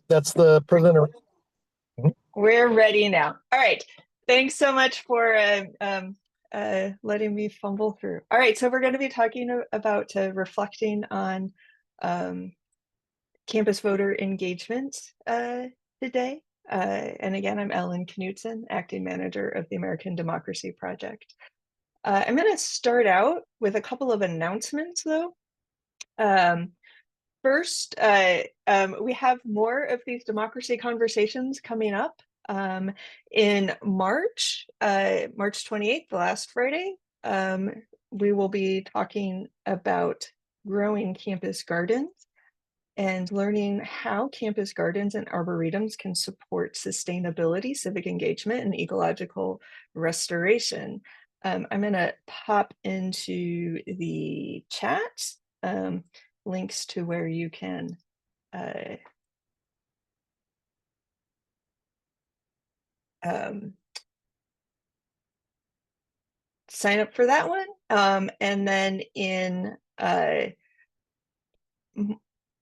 That's the presenter. We're ready now. All right. Thanks so much for letting me fumble through. All right. So we're going to be talking about reflecting on um, campus voter engagement today. And again, I'm Ellen Knutson, acting manager of the American Democracy Project. I'm going to start out with a couple of announcements, though. Um, First, we have more of these democracy conversations coming up in March, March 28th, the last Friday. We will be talking about growing campus gardens and learning how campus gardens and arboretums can support sustainability, civic engagement, and ecological restoration. I'm going to pop into the chat links to where you can uh, um, sign up for that one. And then in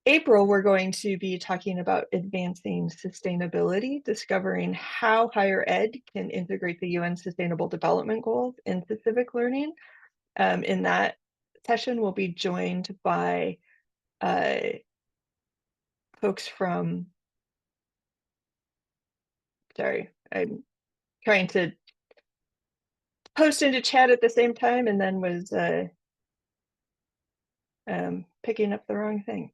April, we're going to be talking about advancing sustainability, discovering how higher ed can integrate the UN Sustainable Development Goals into civic learning. In that session, we'll be joined by folks from, sorry, I'm trying to post into chat at the same time and then was picking up the wrong thing.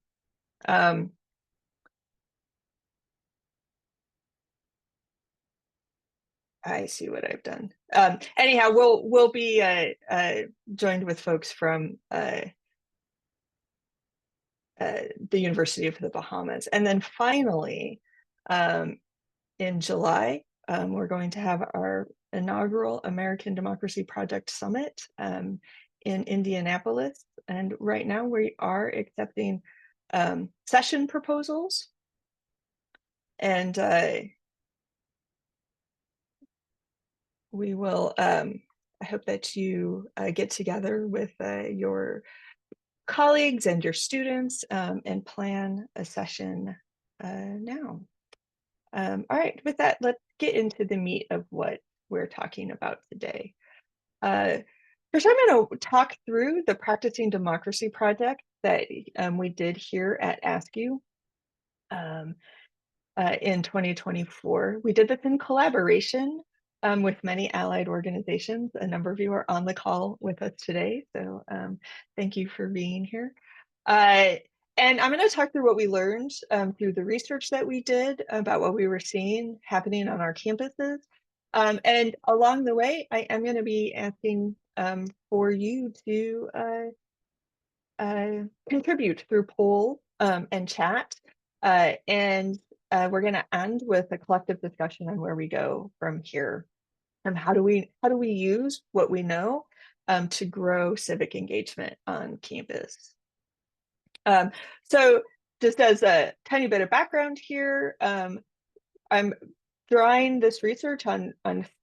I see what I've done. Anyhow, we'll be joined with folks from the University of the Bahamas, and then finally, in July, we're going to have our inaugural American Democracy Project Summit in Indianapolis. And right now, we are accepting session proposals, and we will. I hope that you get together with your colleagues and your students and plan a session now. All right, with that, let's get into the meat of what we're talking about today. First, I'm going to talk through the Practicing Democracy project that we did here at ASCU in 2024. We did this in collaboration with many allied organizations. A number of you are on the call with us today, so thank you for being here. And I'm going to talk through what we learned through the research that we did about what we were seeing happening on our campuses. And along the way, I am going to be asking for you to contribute through poll and chat. And we're going to end with a collective discussion on where we go from here. And how do we use what we know to grow civic engagement on campus? So just as a tiny bit of background here, I'm drawing this research on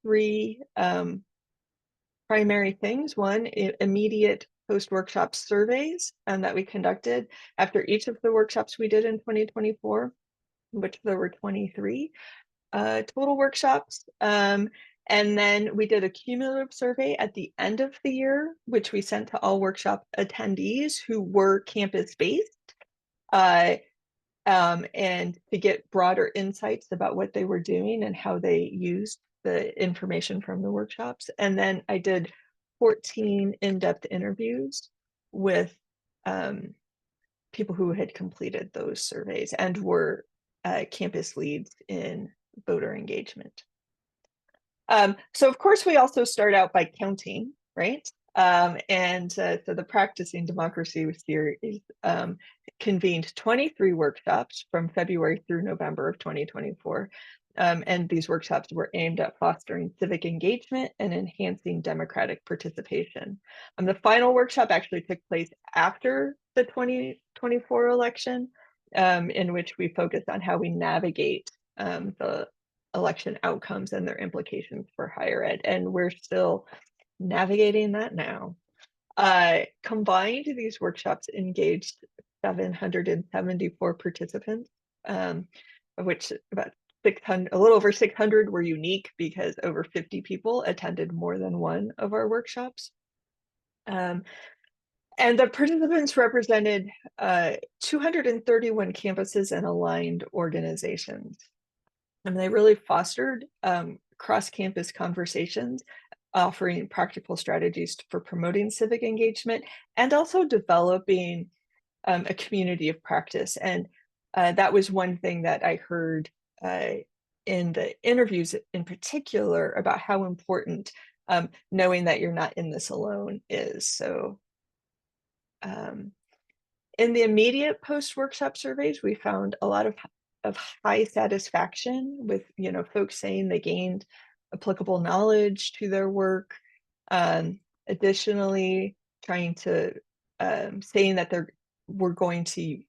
three primary things. One, immediate post-workshop surveys that we conducted after each of the workshops we did in 2024, which there were 23 total workshops. And then we did a cumulative survey at the end of the year, which we sent to all workshop attendees who were campus-based. And to get broader insights about what they were doing and how they used the information from the workshops. And then I did 14 in-depth interviews with people who had completed those surveys and were campus leads in voter engagement. So of course, we also start out by counting, right? So the Practicing Democracy series convened 23 workshops from February through November of 2024. And these workshops were aimed at fostering civic engagement and enhancing democratic participation. The final workshop actually took place after the 2024 election, in which we focused on how we navigate the election outcomes and their implications for higher ed. And we're still navigating that now. Combined, these workshops engaged 774 participants of which about 600, a little over 600 were unique because over 50 people attended more than one of our workshops. And the participants represented 231 campuses and aligned organizations. And they really fostered cross-campus conversations, offering practical strategies for promoting civic engagement and also developing a community of practice. And that was one thing that I heard in the interviews in particular about how important knowing that you're not in this alone is. So in the immediate post-workshop surveys, we found a lot of high satisfaction with, folks saying they gained applicable knowledge to their work. Additionally, trying to saying that we're going to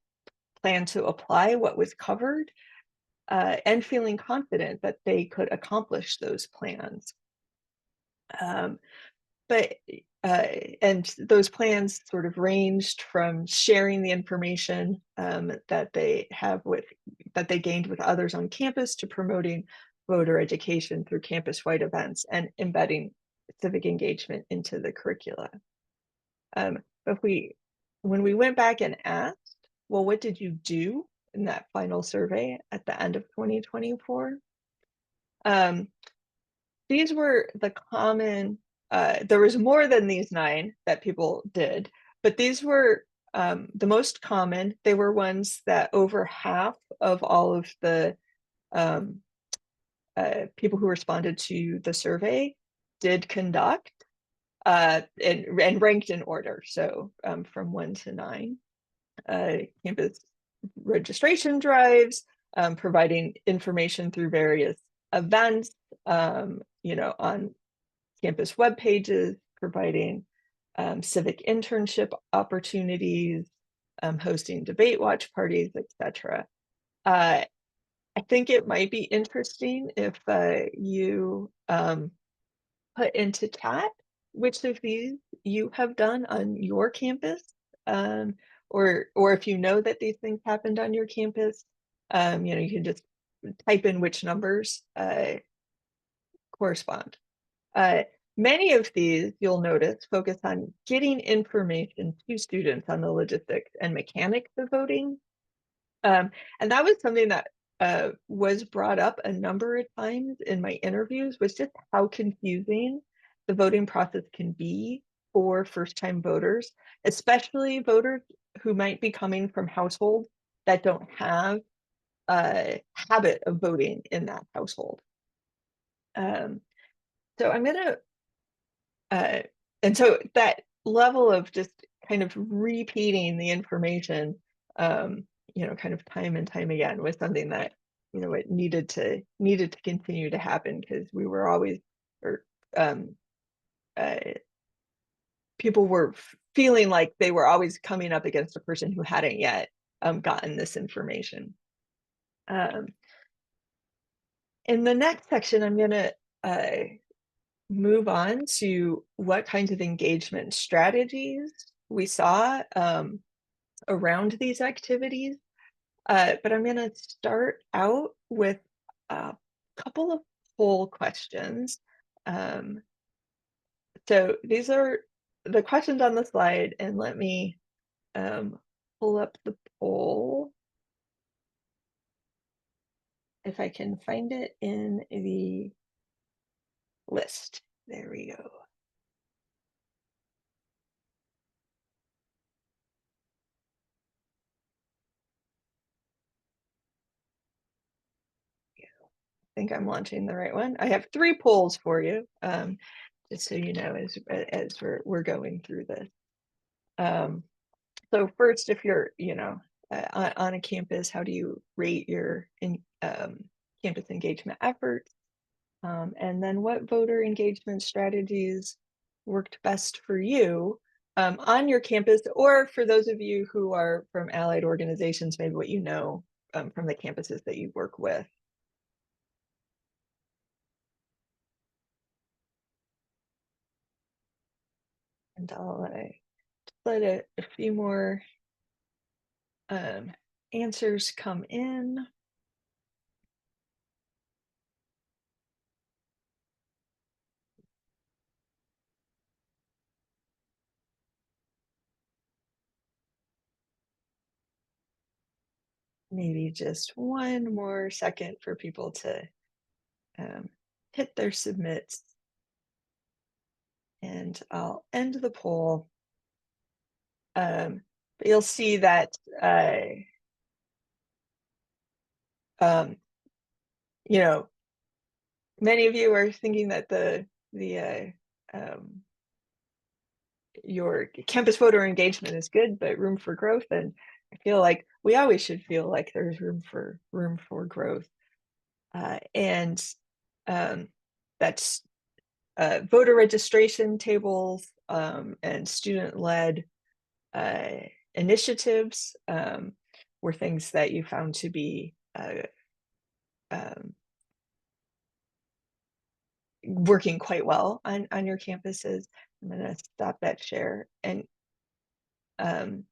plan to apply what was covered, and feeling confident that they could accomplish those plans. But and those plans sort of ranged from sharing the information that they gained with others on campus to promoting voter education through campus-wide events and embedding civic engagement into the curricula. But when we went back and asked, well, what did you do in that final survey at the end of 2024? These were the common, there was more than these 9 that people did, but these were the most common. They were ones that over half of all of the people who responded to the survey did conduct, and ranked in order. So from 1 to 9, campus registration drives, providing information through various events, on campus web pages, providing civic internship opportunities, hosting debate watch parties, etc. I think it might be interesting if you put into chat which of these you have done on your campus, or if you know that these things happened on your campus, you can just type in which numbers correspond. Many of these, you'll notice, focus on getting information to students on the logistics and mechanics of voting. And that was something that was brought up a number of times in my interviews, was just how confusing the voting process can be for first-time voters, especially voters who might be coming from households that don't have a habit of voting in that household. So I'm gonna, and so that level of just kind of repeating the information, kind of time and time again was something that, it needed to continue to happen, because we were always, or people were feeling like they were always coming up against a person who hadn't yet gotten this information. In the next section, I'm going to move on to what kinds of engagement strategies we saw around these activities. But I'm going to start out with a couple of poll questions. So these are the questions on the slide, and let me pull up the poll if I can find it in the list. There we go. I think I'm launching the right one. I have 3 polls for you, just so you know, as we're going through this. So first, if you're, on a campus, how do you rate your campus engagement efforts? And then what voter engagement strategies worked best for you on your campus, or for those of you who are from allied organizations, maybe what from the campuses that you work with. And I'll let a few more answers come in. Maybe just one more second for people to um, hit their submits, and I'll end the poll. But you'll see that um, you know, many of you are thinking that the your campus voter engagement is good, but room for growth. And I feel like we always should feel like there's room for growth, and um, that's voter registration tables and student-led uh, initiatives were things that you found to be um, working quite well on your campuses. I'm going to stop that share and um,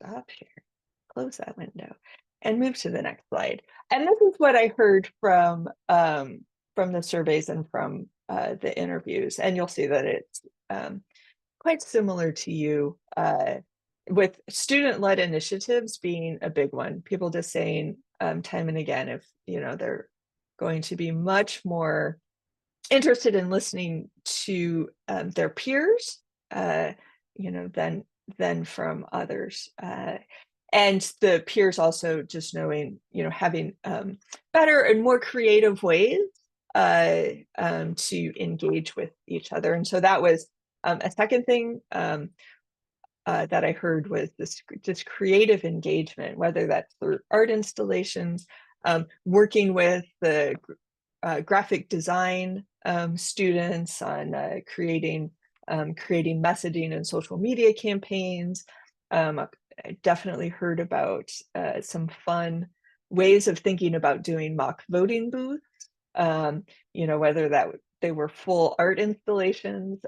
stop share, close that window, and move to the next slide. And this is what I heard from the surveys and from the interviews. And you'll see that it's quite similar to you, with student-led initiatives being a big one. People just saying time and again, if they're going to be much more interested in listening to their peers, uh, than from others. And the peers also just knowing, having better and more creative ways to engage with each other. And so that was a second thing that I heard was this just creative engagement, whether that's through art installations, working with the graphic design students on creating messaging and social media campaigns. I definitely heard about some fun ways of thinking about doing mock voting booths, whether they were full art installations,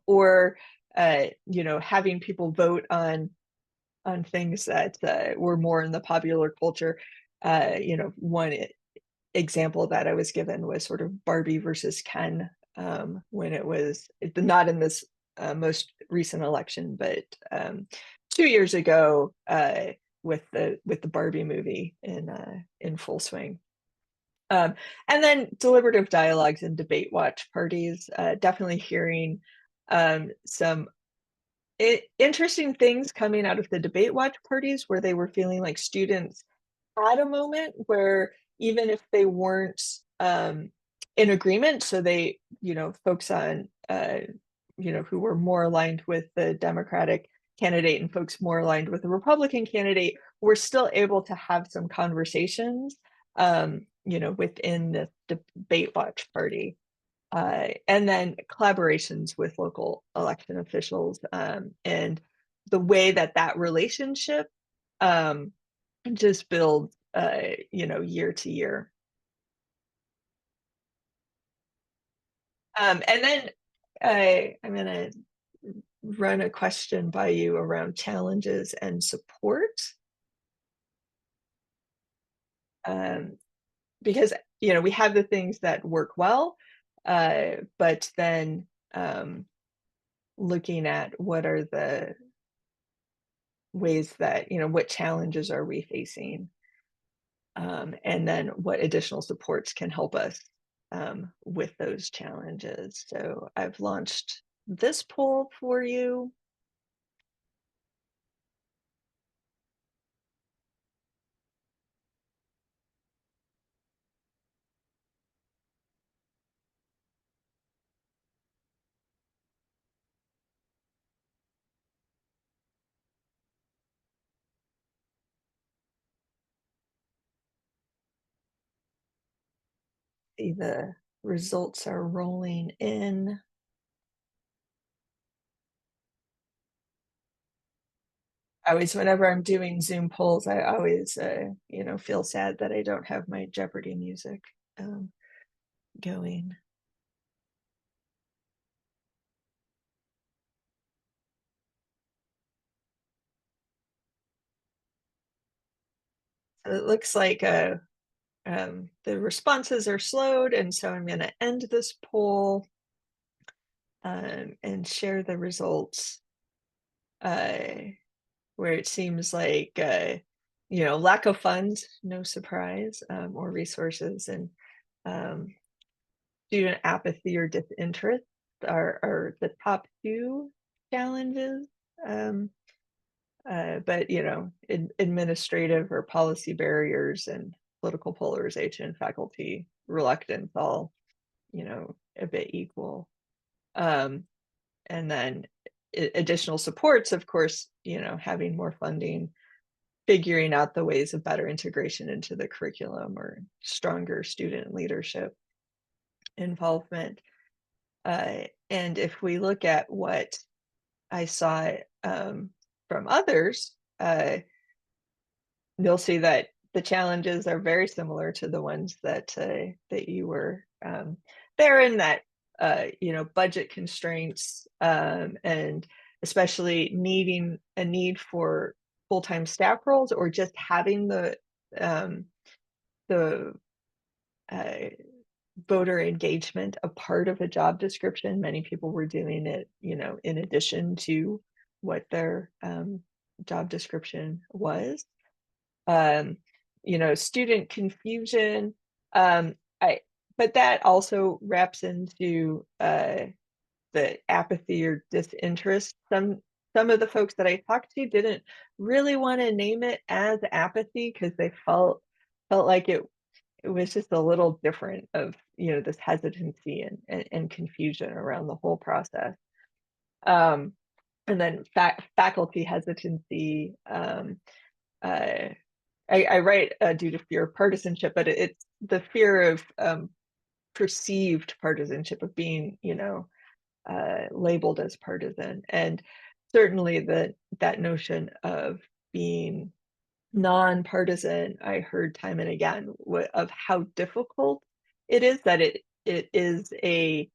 or having people vote on things that were more in the popular culture. One example that I was given was sort of Barbie versus Ken, when it was not in this most recent election, but 2 years ago, with the Barbie movie in full swing. And then deliberative dialogues and debate watch parties, definitely hearing some interesting things coming out of the debate watch parties, where they were feeling like students had a moment where even if they weren't in agreement, so they, folks on, who were more aligned with the Democratic candidate and folks more aligned with the Republican candidate, were still able to have some conversations, within the debate watch party. And then collaborations with local election officials, and the way that relationship just builds, year to year. And then I'm going to run a question by you around challenges and support, um, because we have the things that work well, but then looking at what are the ways that, what challenges are we facing, and then what additional supports can help us with those challenges. So I've launched this poll for you. See, the results are rolling in. Whenever I'm doing Zoom polls, I always, feel sad that I don't have my Jeopardy music going. it looks like the responses are slowed, and so I'm going to end this poll and share the results, where it seems like lack of funds, no surprise, or resources, and student apathy or disinterest are the top two challenges. But administrative or policy barriers and political polarization, faculty reluctance, all a bit equal. And then additional supports, of course, having more funding, figuring out the ways of better integration into the curriculum, or stronger student leadership involvement. And if we look at what I saw from others, you'll see that the challenges are very similar to the ones that you were there, in that budget constraints, and especially needing a need for full-time staff roles, or just having the voter engagement a part of a job description. Many people were doing it, in addition to what their job description was. Student confusion. But that also wraps into the apathy or disinterest. Some of the folks that I talked to didn't really want to name it as apathy, because they felt like it was just a little different, of this hesitancy and confusion around the whole process. And then faculty hesitancy. I write due to fear of partisanship, but it's the fear of perceived partisanship, of being labeled as partisan. And certainly that notion of being nonpartisan, I heard time and again, of how difficult it is, that it is it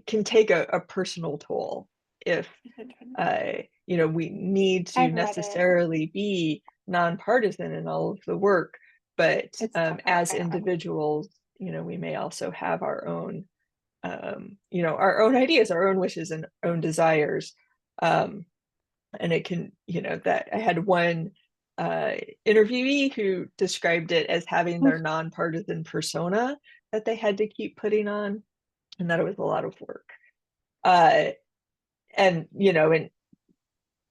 can take a personal toll if we need to necessarily be nonpartisan in all of the work, but as individuals, we may also have our own our own ideas, our own wishes, and own desires. And it can, that I had one interviewee who described it as having their nonpartisan persona that they had to keep putting on, and that it was a lot of work. And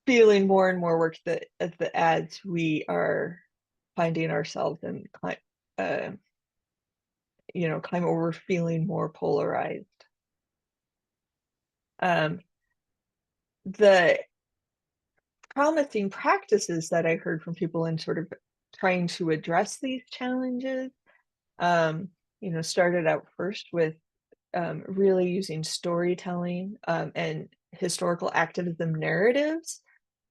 feeling more and more work as we are finding ourselves in climate, we're feeling more polarized. The promising practices that I heard from people in sort of trying to address these challenges, started out first with really using storytelling and historical activism narratives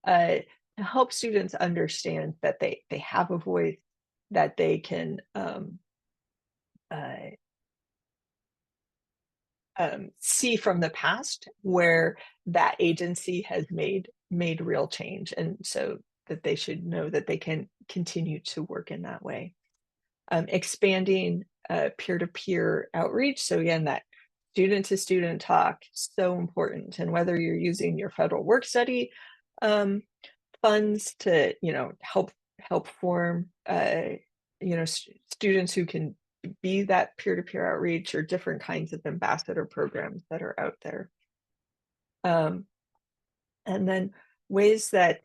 to help students understand that they have a voice, that they can see from the past where that agency has made real change, and so that they should know that they can continue to work in that way. Expanding peer-to-peer outreach. So again, that student-to-student talk, so important. And whether you're using your federal work study funds to help form students who can be that peer-to-peer outreach, or different kinds of ambassador programs that are out there. And then ways that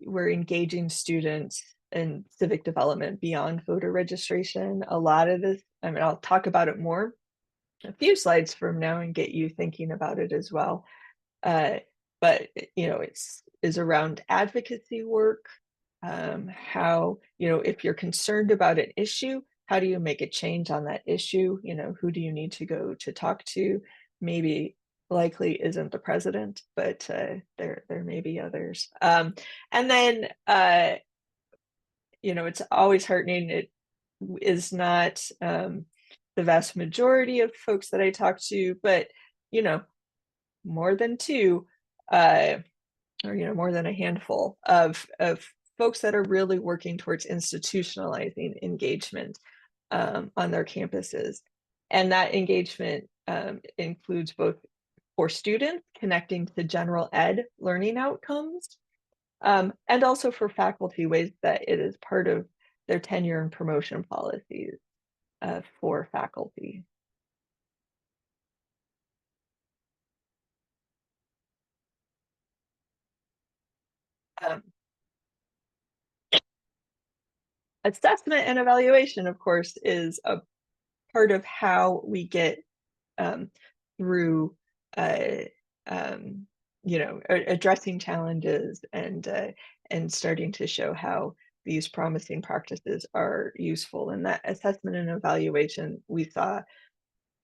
we're engaging students in civic development beyond voter registration. A lot of this, I'll talk about it more a few slides from now and get you thinking about it as well. But is around advocacy work. How, if you're concerned about an issue, how do you make a change on that issue? Who do you need to go to talk to? Maybe likely isn't the president, but there may be others. And then it's always heartening. It is not the vast majority of folks that I talk to, but more than two, or more than a handful of folks that are really working towards institutionalizing engagement on their campuses. And that engagement includes both for students connecting to general ed learning outcomes, and also for faculty, ways that it is part of their tenure and promotion policies for faculty. Um, Assessment and evaluation, of course, is a part of how we get um, through, uh, um, addressing challenges and starting to show how these promising practices are useful. And that assessment and evaluation we saw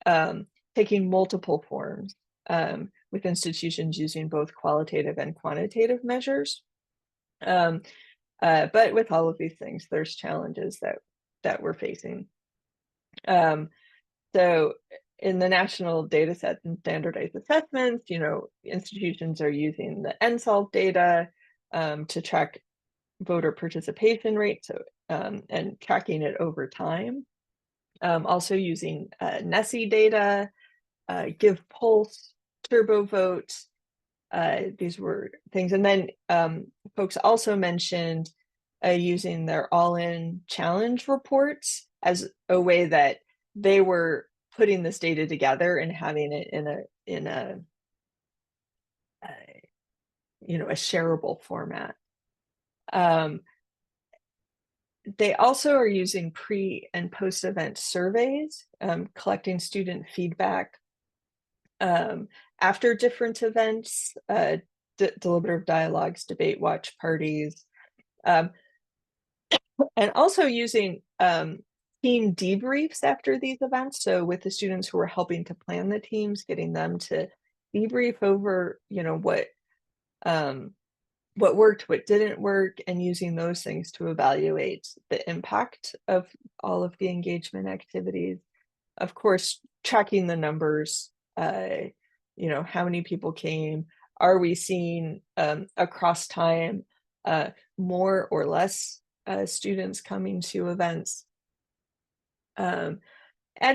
um, taking multiple forms with institutions using both qualitative and quantitative measures. Um, but with all of these things, there's challenges that we're facing. Um, so in the national data sets and standardized assessments, institutions are using the NSOLV data to track voter participation rates, and tracking it over time. Also using NESI data, Give Pulse, TurboVote. These were things. And then folks also mentioned using their all-in challenge reports as a way that they were putting this data together and having it in a a shareable format. They also are using pre and post-event surveys, collecting student feedback after different events, deliberative dialogues, debate watch parties, and also using team debriefs after these events. So with the students who are helping to plan the teams, getting them to debrief over, what worked, what didn't work, and using those things to evaluate the impact of all of the engagement activities. Of course, tracking the numbers, how many people came, are we seeing across time more or less students coming to events, and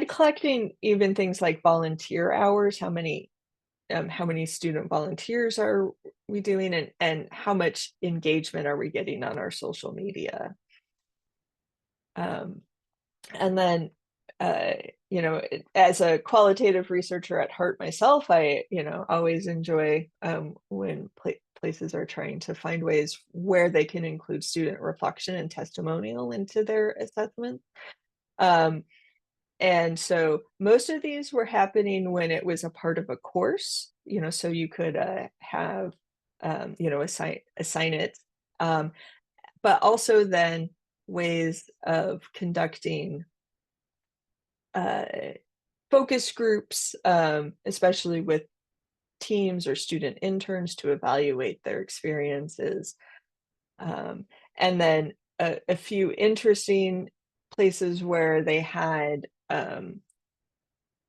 collecting even things like volunteer hours, how many student volunteers are we doing, and how much engagement are we getting on our social media. And then as a qualitative researcher at heart myself, I always enjoy when places are trying to find ways where they can include student reflection and testimonial into their assessments. And so most of these were happening when it was a part of a course, so you could have assign it, but also then ways of conducting focus groups, especially with teams or student interns, to evaluate their experiences. And then a few interesting places where they had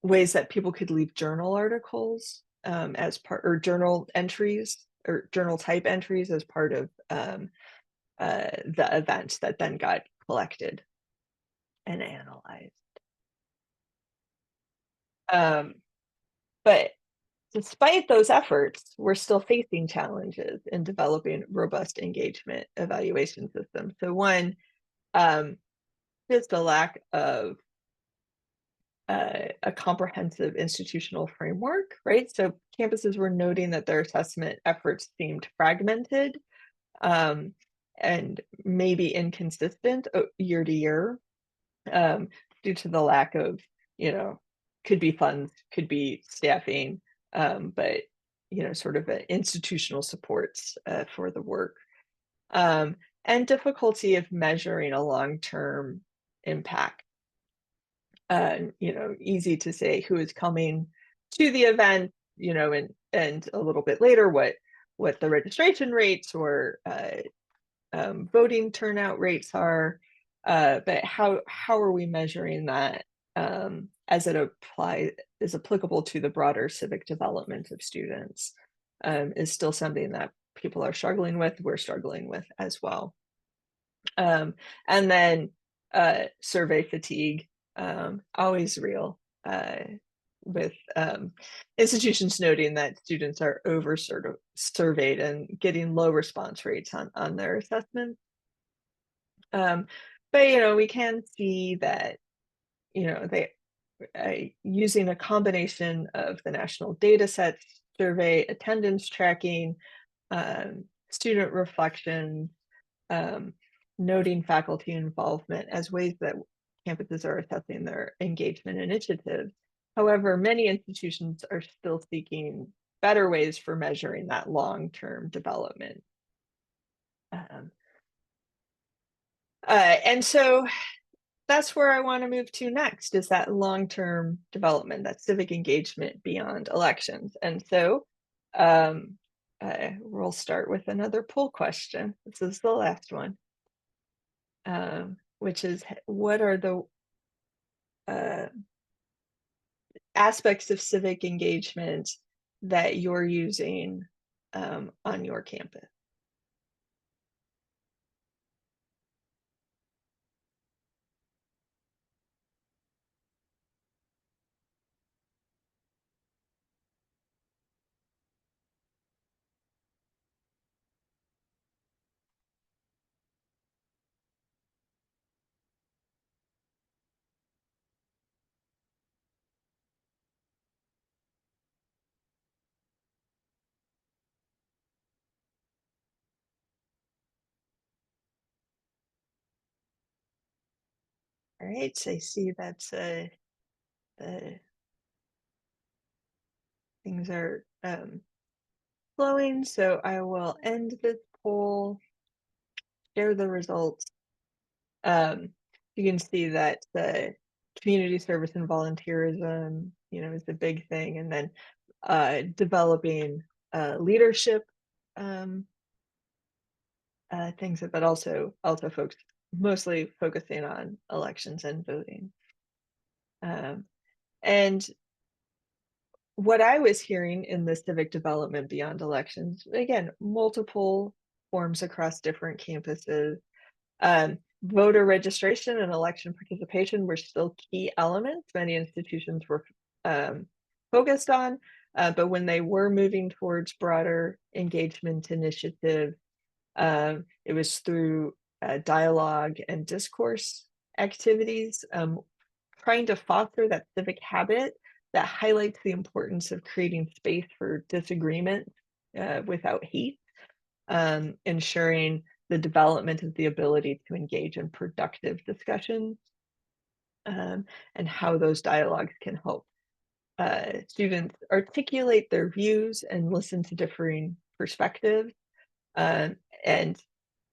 ways that people could leave journal articles as part, or journal entries or journal type entries as part of the event that then got collected and analyzed. But despite those efforts, we're still facing challenges in developing robust engagement evaluation systems. So one, just a lack of a comprehensive institutional framework, right? So campuses were noting that their assessment efforts seemed fragmented and maybe inconsistent year to year, due to the lack of, could be funds, could be staffing, but sort of institutional supports for the work, and difficulty of measuring a long-term impact. Easy to say who is coming to the event, and a little bit later what the registration rates or voting turnout rates are, but how are we measuring that as it is applicable to the broader civic development of students, is still something that people are struggling with. We're struggling with as well. Um, and then survey fatigue, always real, with institutions noting that students are over surveyed and getting low response rates on their assessments. But we can see that they using a combination of the national data sets, survey attendance tracking, student reflection, um, noting faculty involvement as ways that campuses are assessing their engagement initiatives. However, many institutions are still seeking better ways for measuring that long-term development. And so that's where I want to move to next, is that long-term development, that civic engagement beyond elections. And so we'll start with another poll question. This is the last one, which is, what are the aspects of civic engagement that you're using on your campus? All right, so I see that's the things are flowing, so I will end this poll, share the results. You can see that the community service and volunteerism, is the big thing, and then developing leadership um, things, but also folks mostly focusing on elections and voting. And what I was hearing in the civic development beyond elections, again, multiple forms across different campuses. Voter registration and election participation were still key elements many institutions were focused on, but when they were moving towards broader engagement initiatives, it was through dialogue and discourse activities, trying to foster that civic habit that highlights the importance of creating space for disagreement without hate, ensuring the development of the ability to engage in productive discussions, and how those dialogues can help students articulate their views and listen to differing perspectives, and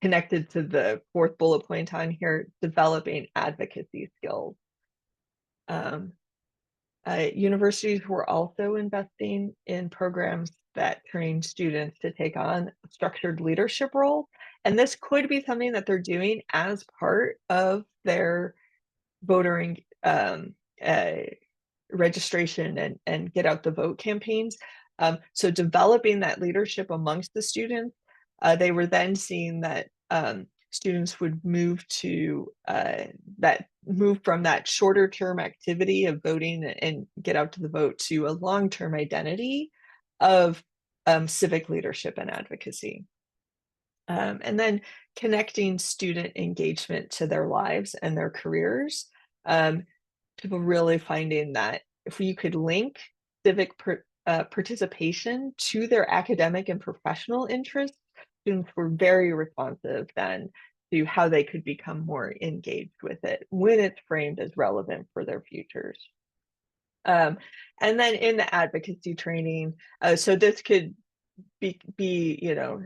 connected to the fourth bullet point on here, developing advocacy skills. Universities were also investing in programs that train students to take on structured leadership roles. And this could be something that they're doing as part of their voter registration and get out the vote campaigns. So developing that leadership amongst the students, they were then seeing that students would move to move from that shorter term activity of voting and get out to the vote to a long-term identity of civic leadership and advocacy. And then connecting student engagement to their lives and their careers. People really finding that if you could link civic participation to their academic and professional interests, students were very responsive then to how they could become more engaged with it when it's framed as relevant for their futures. And then in the advocacy training, so this could be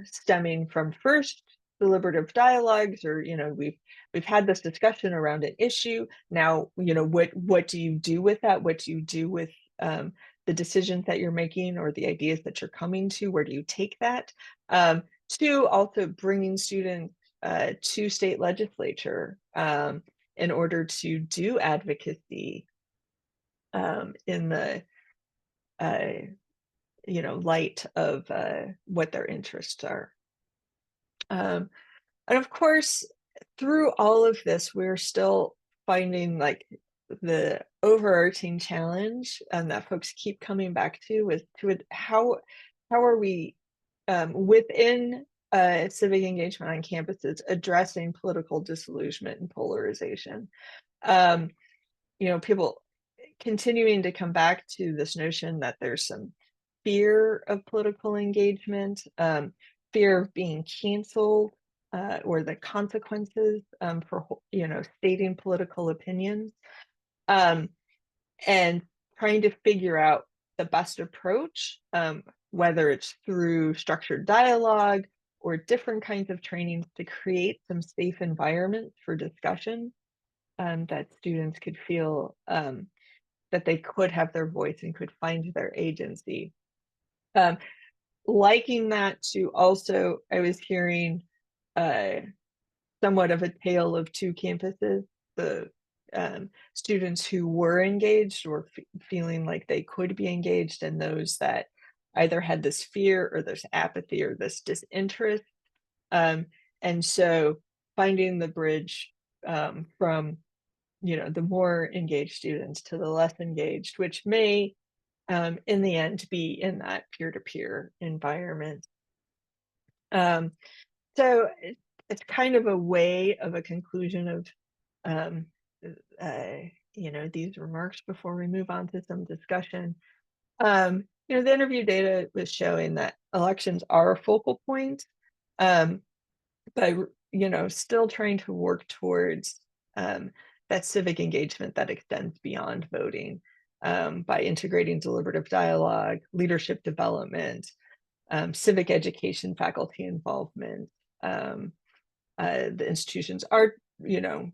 stemming from first deliberative dialogues, or we've had this discussion around an issue. Now, what do you do with that? What do you do with the decisions that you're making or the ideas that you're coming to? Where do you take that? To also bringing students to state legislature in order to do advocacy in the light of what their interests are. And of course, through all of this, we're still finding like the overarching challenge that folks keep coming back to is to how are we within civic engagement on campuses addressing political disillusionment and polarization. Um, people continuing to come back to this notion that there's some fear of political engagement, fear of being canceled, or the consequences for stating political opinions, and trying to figure out the best approach, whether it's through structured dialogue or different kinds of trainings to create some safe environments for discussion, that students could feel that they could have their voice and could find their agency. Liking that to also, I was hearing somewhat of a tale of two campuses, the students who were engaged or feeling like they could be engaged, and those that either had this fear or this apathy or this disinterest. And so finding the bridge from the more engaged students to the less engaged, which may in the end be in that peer-to-peer environment. So it's kind of a way of a conclusion of these remarks before we move on to some discussion. The interview data was showing that elections are a focal point, but still trying to work towards that civic engagement that extends beyond voting, by integrating deliberative dialogue, leadership development, civic education, faculty involvement. The institutions are,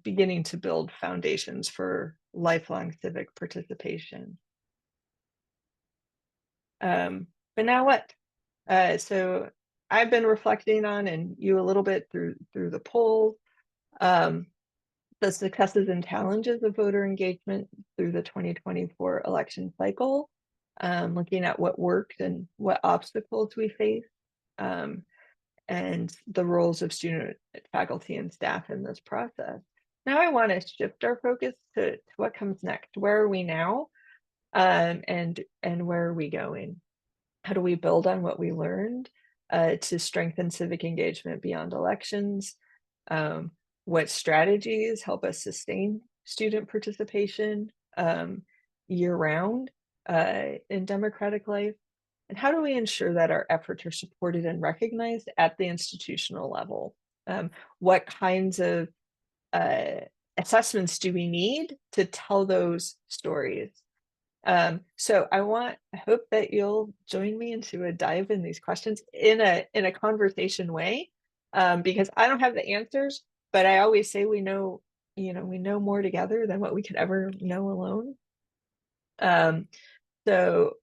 beginning to build foundations for lifelong civic participation. But now what? So I've been reflecting on, and you a little bit through the polls, the successes and challenges of voter engagement through the 2024 election cycle, looking at what worked and what obstacles we face, and the roles of student, faculty, and staff in this process. Now I want to shift our focus to what comes next. Where are we now, and where are we going? How do we build on what we learned to strengthen civic engagement beyond elections? What strategies help us sustain student participation year-round in democratic life? And how do we ensure that our efforts are supported and recognized at the institutional level? What kinds of assessments do we need to tell those stories? So I hope that you'll join me into a dive in these questions in a conversation way, because I don't have the answers, but I always say we know more together than what we could ever know alone. So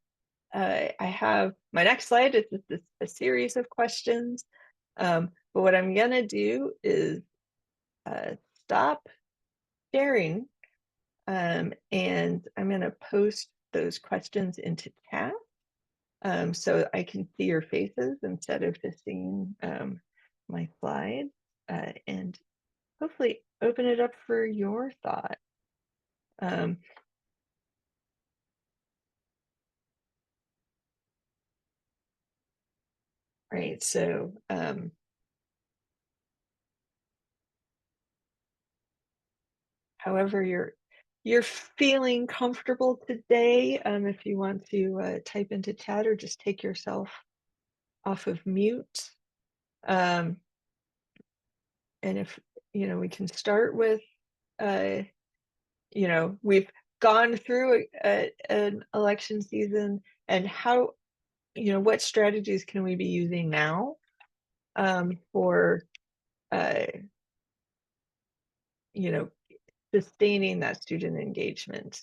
I have my next slide is just a series of questions, but what I'm gonna do is stop sharing, and I'm gonna post those questions into chat, so I can see your faces instead of just seeing my slides, and hopefully open it up for your thought. Right, so however you're feeling comfortable today, if you want to type into chat or just take yourself off of mute. And if we can start with we've gone through an election season, and how what strategies can we be using now for sustaining that student engagement.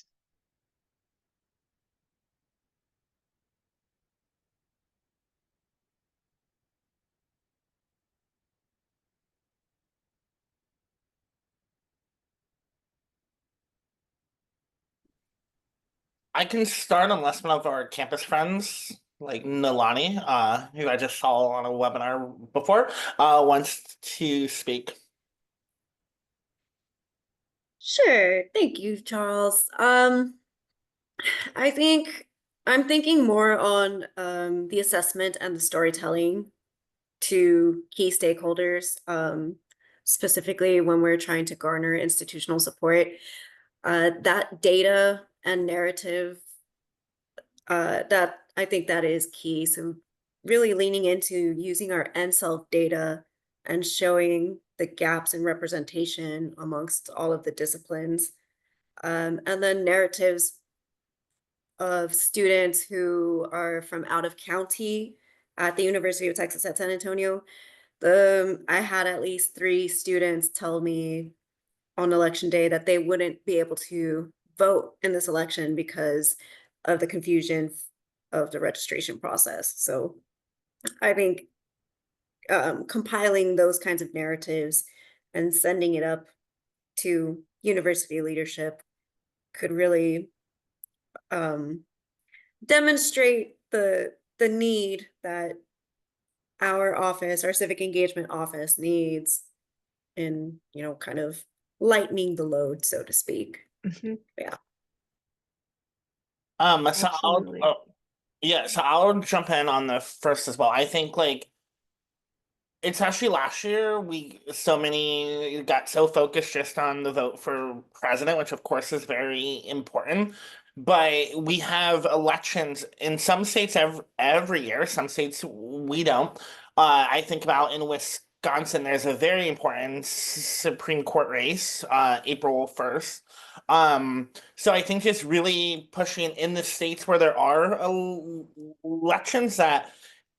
I can start unless one of our campus friends, like Nalani, who I just saw on a webinar before, wants to speak. Sure. Thank you, Charles. I think I'm thinking more on the assessment and the storytelling to key stakeholders, specifically when we're trying to garner institutional support. That data and narrative, that I think that is key. So really leaning into using our NSELF data and showing the gaps in representation amongst all of the disciplines. And then narratives of students who are from out of county at the University of Texas at San Antonio. I had at least 3 students tell me on election day that they wouldn't be able to vote in this election because of the confusion of the registration process. So I think compiling those kinds of narratives and sending it up to university leadership could really um, demonstrate the need that our office, our civic engagement office needs in, kind of lightening the load, so to speak. Mhm. Yeah. So Absolutely. yeah, so I'll jump in on the first as well. I think like it's actually last year we so many got so focused just on the vote for president, which of course is very important. But we have elections in some states every year, some states we don't. I think about in Wisconsin, there's a very important Supreme Court race, April 1st. So I think just really pushing in the states where there are elections that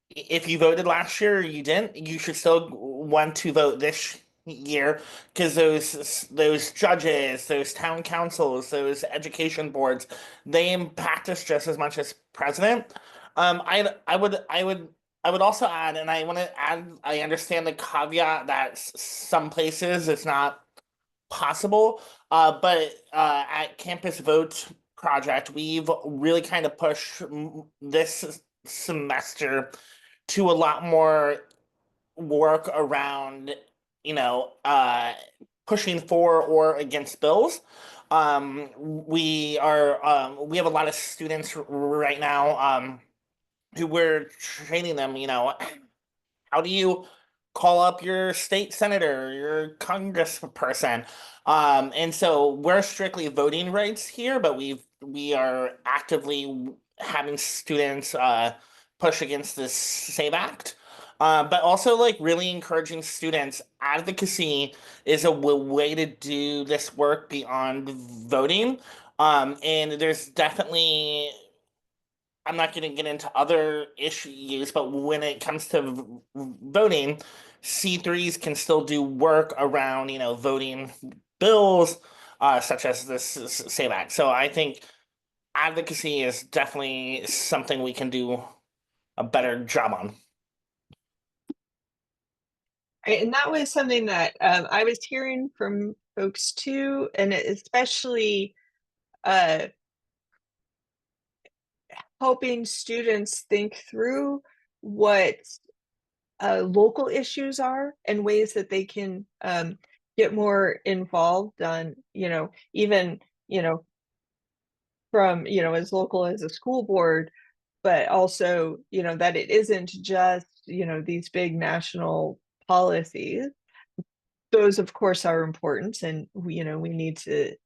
if you voted last year or you didn't, you should still want to vote this year because those judges, those town councils, those education boards, they impact us just as much as president. I would also add, and I want to add, I understand the caveat that some places it's not possible, but at Campus Vote Project, we've really kind of pushed this semester to a lot more work around, you know, pushing for or against bills. We have a lot of students right now, who we're training them, how do you call up your state senator, your congressperson? And so we're strictly voting rights here, but we are actively having students push against this SAVE Act. But also like really encouraging students. Advocacy is a way to do this work beyond voting. And there's definitely I'm not going to get into other issues, but when it comes to voting, C3s can still do work around, voting bills, such as this SAVE Act. So I think advocacy is definitely something we can do a better job on. Right, and that was something that I was hearing from folks too, and especially uh, helping students think through what local issues are and ways that they can get more involved on, even, from, as local as a school board, but also, that it isn't just, these big national policies. Those, of course, are important, and we need to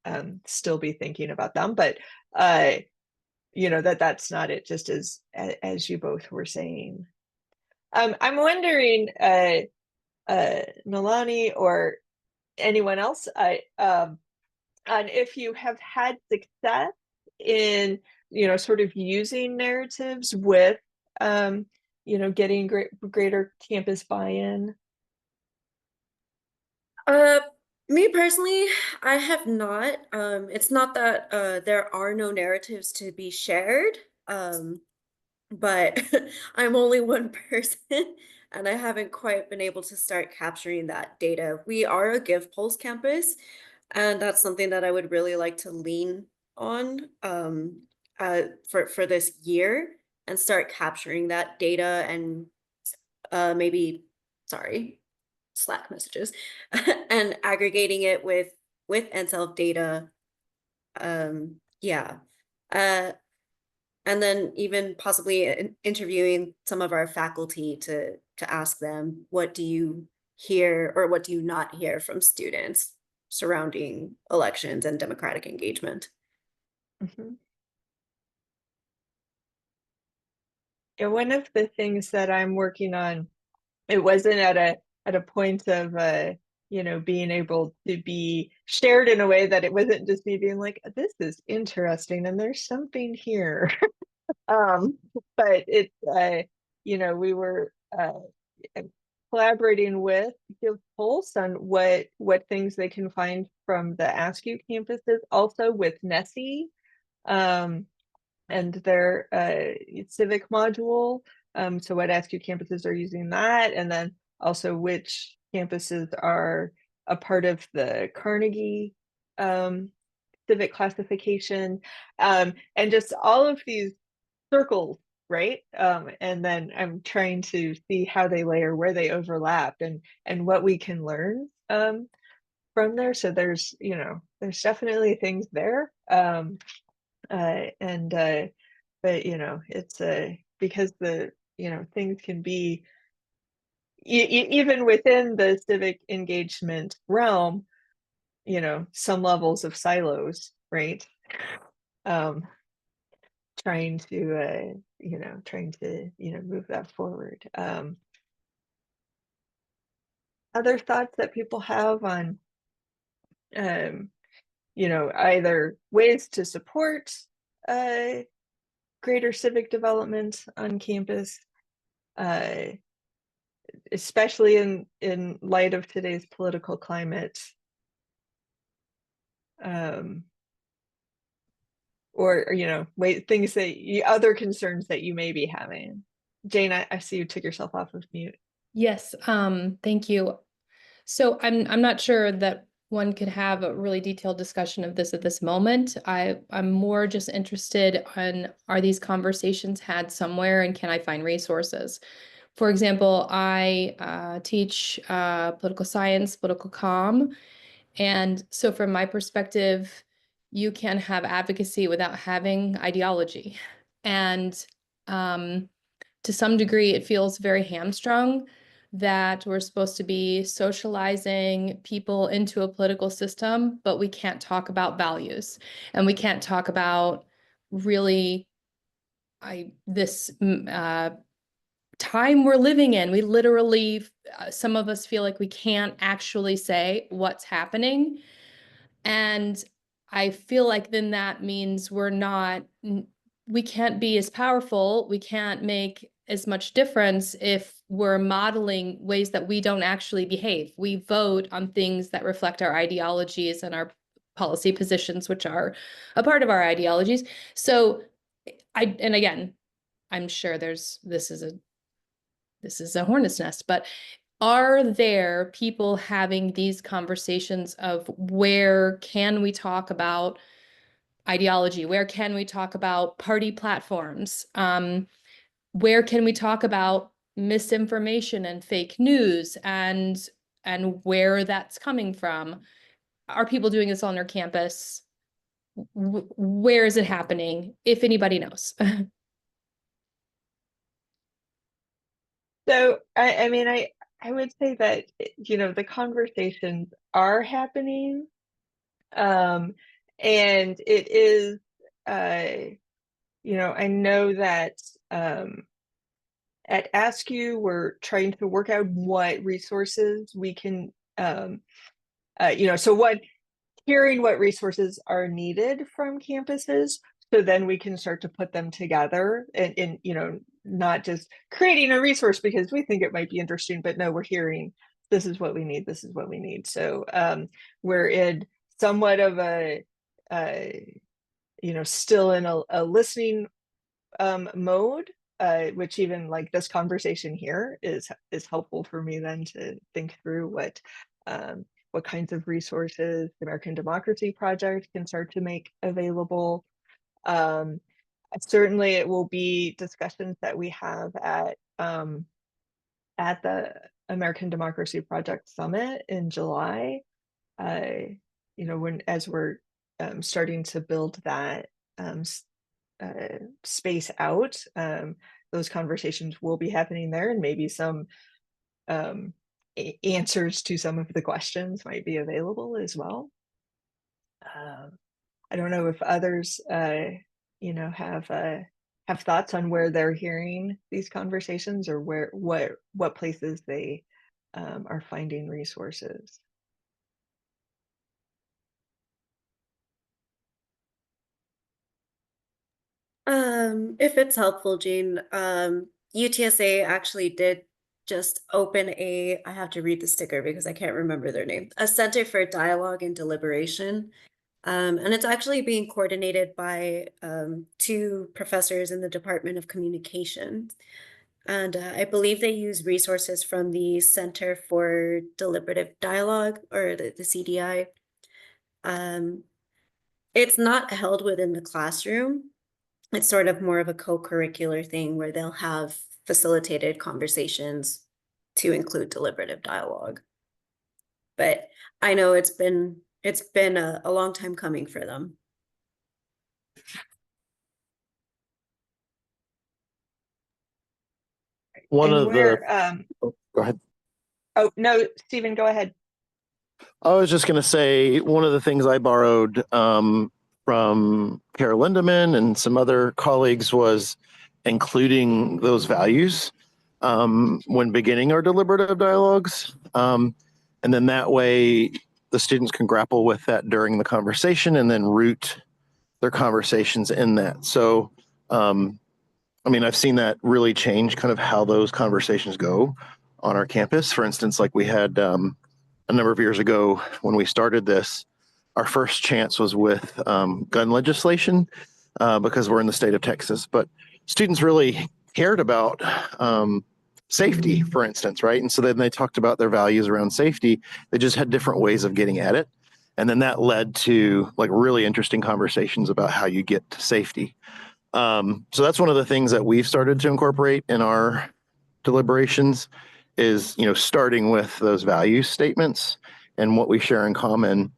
still be thinking about them. But that's not it. Just as you both were saying, I'm wondering, Nalani or anyone else, on if you have had success in sort of using narratives with getting greater campus buy-in. Uh, Me personally, I have not. It's not that there are no narratives to be shared. But I'm only one person and I haven't quite been able to start capturing that data. We are a Give Pulse campus, and that's something that I would really like to lean on for this year and start capturing that data and maybe, sorry, Slack messages and aggregating it with with NSELF data. Yeah. And then even possibly interviewing some of our faculty to ask them, what do you hear or what do you not hear from students surrounding elections and democratic engagement? Mhm. Yeah, one of the things that I'm working on, it wasn't at a point of being able to be shared in a way that it wasn't just me being like, this is interesting and there's something here. um but it's we were collaborating with Give Pulse on what things they can find from the ASCU campuses, also with Nessie and their civic module. So what ASCU campuses are using that, and then also which campuses are a part of the Carnegie civic classification, and just all of these circles, right? And then I'm trying to see how they layer, where they overlap, and what we can learn from there. So there's definitely things there. And but it's because things can be even within the civic engagement realm, some levels of silos, right? um trying to move that forward. Other thoughts that people have on either ways to support greater civic development on campus, uh, especially in light of today's political climate, or things other concerns that you may be having. Jane, I see you took yourself off of mute. Yes, thank you. So I'm not sure that one could have a really detailed discussion of this at this moment. I'm more just interested in, are these conversations had somewhere and can I find resources? For example, I teach political science, political comm. And so from my perspective, you can have advocacy without having ideology. And to some degree, it feels very hamstrung that we're supposed to be socializing people into a political system, but we can't talk about values and we can't talk about really this time we're living in. We literally, some of us feel like we can't actually say what's happening. And I feel like then that means we can't be as powerful, we can't make as much difference if we're modeling ways that we don't actually behave. We vote on things that reflect our ideologies and our policy positions, which are a part of our ideologies. So and again, I'm sure this is a hornet's nest, but are there people having these conversations of where can we talk about ideology? Where can we talk about party platforms? Where can we talk about misinformation and fake news and where that's coming from? Are people doing this on their campus? Where is it happening? If anybody knows. So I mean, I would say that the conversations are happening, and it is I know that at ASCU we're trying to work out what resources we can so hearing what resources are needed from campuses, so then we can start to put them together and not just creating a resource because we think it might be interesting, but no, we're hearing this is what we need, this is what we need. So we're in somewhat of a still in a listening mode, which even like this conversation here is helpful for me then to think through what kinds of resources the American Democracy Project can start to make available. Certainly it will be discussions that we have at the American Democracy Project Summit in July. you know, as we're starting to build that space out, those conversations will be happening there, and maybe some answers to some of the questions might be available as well. I don't know if others, you know, have thoughts on where they're hearing these conversations, or what places they are finding resources. If it's helpful, Jean, UTSA actually did just open I have to read the sticker because I can't remember their name, a Center for Dialogue and Deliberation. And it's actually being coordinated by 2 professors in the Department of Communication. And I believe they use resources from the Center for Deliberative Dialogue, or the CDI. It's not held within the classroom. It's sort of more of a co-curricular thing where they'll have facilitated conversations to include deliberative dialogue. But I know it's been a long time coming for them. One And of where, the, go ahead. oh no, Stephen, go ahead. I was just going to say one of the things I borrowed from Kara Lindemann and some other colleagues was including those values when beginning our deliberative dialogues. And then that way the students can grapple with that during the conversation and then root their conversations in that. So, I mean, I've seen that really change kind of how those conversations go on our campus. For instance, like we had a number of years ago when we started this, our first chance was with gun legislation because we're in the state of Texas. But students really cared about safety, for instance, right? And so then they talked about their values around safety. They just had different ways of getting at it. And then that led to like really interesting conversations about how you get to safety. So that's one of the things that we've started to incorporate in our deliberations is, you know, starting with those value statements and what we share in common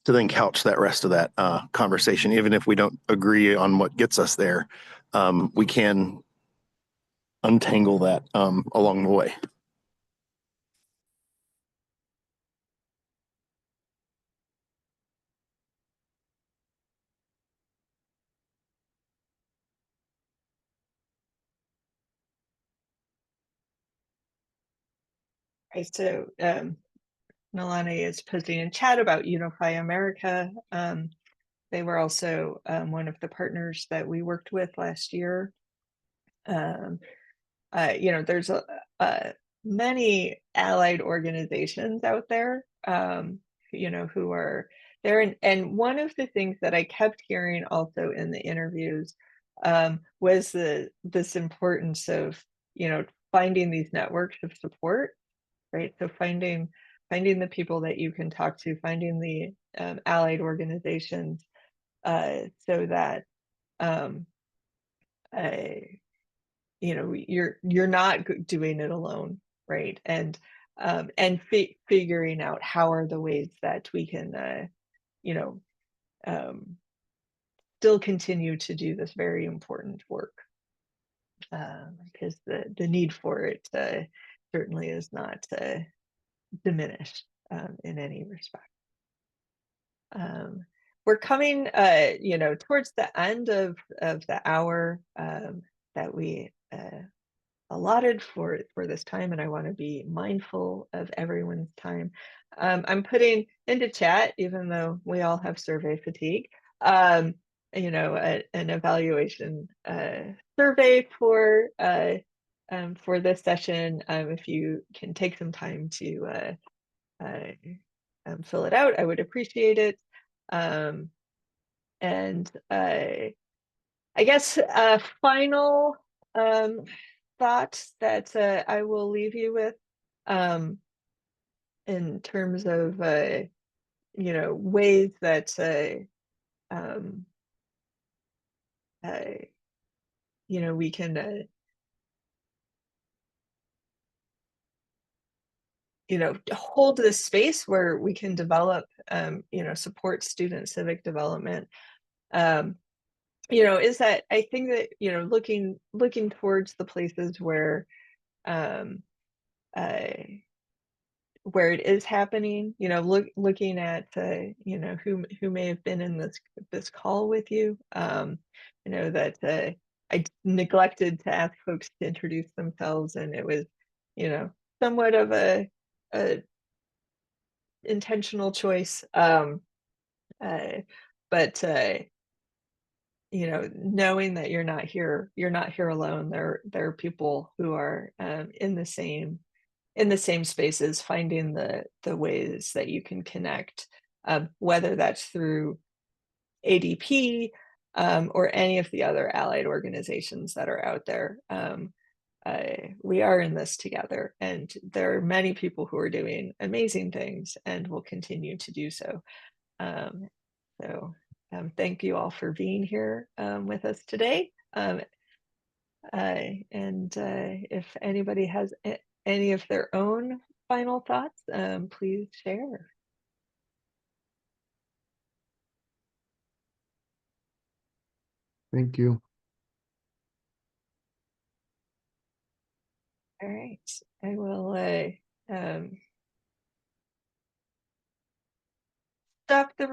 to then couch that rest of that conversation. Even if we don't agree on what gets us there, we can untangle that along the way. Right, so Nalani is posting in chat about Unify America. They were also one of the partners that we worked with last year. You know, there's many allied organizations out there, you know, who are there. And one of the things that I kept hearing also in the interviews was this importance of, you know, finding these networks of support, right? So finding the people that you can talk to, finding the allied organizations, so that you know, you're not doing it alone, right? And figuring out how are the ways that we can you know, still continue to do this very important work, because the need for it certainly is not diminished in any respect. We're coming, you know, towards the end of the hour that we allotted for this time, and I want to be mindful of everyone's time. I'm putting into chat, even though we all have survey fatigue, you know, an evaluation survey for this session. If you can take some time to fill it out, I would appreciate it. And I guess a final thought that I will leave you with, in terms of you know, ways that you know, we can you know, hold this space where we can develop, you know, support student civic development, you know, is that I think that, you know, looking towards the places where where it is happening, you know, looking at you know, who may have been in this call with you, you know, that I neglected to ask folks to introduce themselves, and it was, you know, somewhat of a intentional choice, but you know, knowing that you're not here alone. There are people who are in the same spaces, finding the ways that you can connect, whether that's through ADP, or any of the other allied organizations that are out there. We are in this together, and there are many people who are doing amazing things and will continue to do so. Um, so thank you all for being here with us today. And if anybody has any of their own final thoughts, please share. Thank you. All right, I will stop the